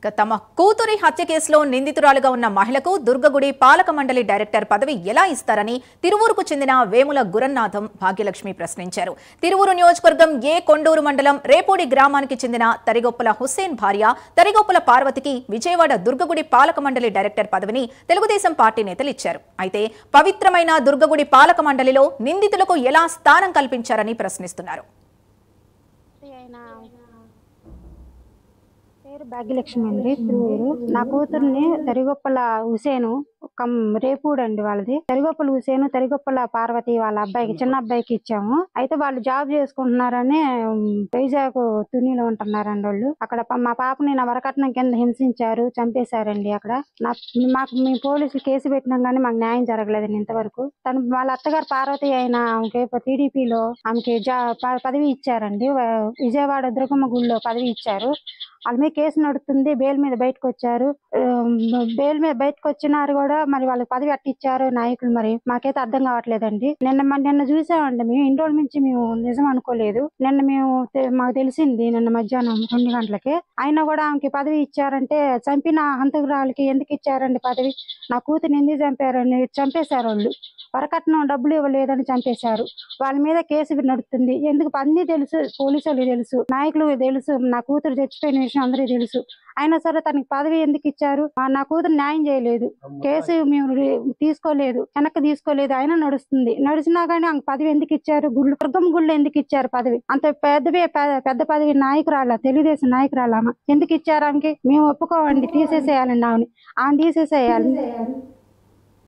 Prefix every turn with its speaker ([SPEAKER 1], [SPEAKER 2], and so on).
[SPEAKER 1] తమ కూతురి హత్య కేసులో నిందితురాలుగా ఉన్న మహిళకు దుర్గగుడి పాలక మండలి డైరెక్టర్ పదవి ఎలా ఇస్తారని తిరువూరుకు చెందిన వేముల గురన్నాథం భాగ్యలక్ష్మి ప్రశ్నించారు. తిరువూరు నియోజకవర్గం ఏ కొండూరు మండలం రేపూడి గ్రామానికి చెందిన తరిగొప్పల హుస్సేన్ భార్య తరిగొప్పల పార్వతికి విజయవాడ దుర్గగుడి పాలక మండలి డైరెక్టర్ పదవిని తెలుగుదేశం పార్టీ నేతలు ఇచ్చారు. అయితే పవిత్రమైన దుర్గగుడి పాలక మండలిలో నిందితులకు ఎలా స్థానం కల్పించారని ప్రశ్నిస్తున్నారు.
[SPEAKER 2] భాగ్యలక్ష్మి అండి, తిరువూరు. నా కూతుర్ని తరిగొప్పల హుసేను రేపూడు అండి వాళ్ళది. తరిగొప్పల హుసేను తరిగొప్పల పార్వతి వాళ్ళ అబ్బాయికి, చిన్న అబ్బాయికి ఇచ్చాము. అయితే వాళ్ళు జాబ్ చేసుకుంటున్నారని వైజాగ్ తునిలో ఉంటున్నారండి వాళ్ళు. అక్కడ మా పాపని నా వరకట్నం కింద హింసించారు, చంపేశారండి. అక్కడ మాకు మేము పోలీసులు కేసు పెట్టినాం కానీ మాకు న్యాయం జరగలేదండి ఇంతవరకు. తను వాళ్ళ అత్తగారు పార్వతి అయిన ఆమెకి టీడీపీలో ఆమెకి పదవి ఇచ్చారండి. విజయవాడ దుర్గమ్మ గుడిలో పదవి ఇచ్చారు. వాళ్ళ మీద కేసు నడుస్తుంది. బెయిల్ మీద బయటకు వచ్చారు. బెయిల్ మీద బయటకు వచ్చినారు కూడా, మరి వాళ్ళకి పదవి అట్టిచ్చారు నాయకులు. మరి మాకైతే అర్థం కావట్లేదండి. నిన్న చూసామండి. మేము ఇన్ని రోజుల నుంచి మేము నిజం అనుకోలేదు. మాకు తెలిసింది నిన్న మధ్యాహ్నం 2 గంటలకి. అయినా కూడా ఆమెకి పదవి ఇచ్చారంటే చంపిన హంతకురాలకి ఎందుకు ఇచ్చారండి పదవి? నా కూతురు ఎందుకు చంపారని చంపేశారు వాళ్ళు. వరకట్నం డబ్బులు ఇవ్వలేదని చంపేశారు. వాళ్ళ మీద కేసు నడుస్తుంది. ఎందుకు అన్ని తెలుసు, పోలీసులు తెలుసు, నాయకులు తెలుసు, నా కూతురు చచ్చిపోయిన విషయం అందరికీ తెలుసు. అయినా సరే తనకి పదవి ఎందుకు ఇచ్చారు? నా కూతురు న్యాయం చేయలేదు. కేసు మేము తీసుకోలేదు, వెనక్కి తీసుకోలేదు. అయినా నడుస్తుంది. నడిచినా కానీ ఆమె పదవి ఎందుకు ఇచ్చారు? దుర్గమ్మ గుళ్ళు ఎందుకు ఇచ్చారు పదవి? అంత పెద్ద పదవి నాయకురాల, తెలుగుదేశం నాయకురాల ఎందుకు ఇచ్చారు ఆమెకి? మేము ఒప్పుకోవండి, తీసేసేయాలండి ఆమెని తీసేసేయాలి.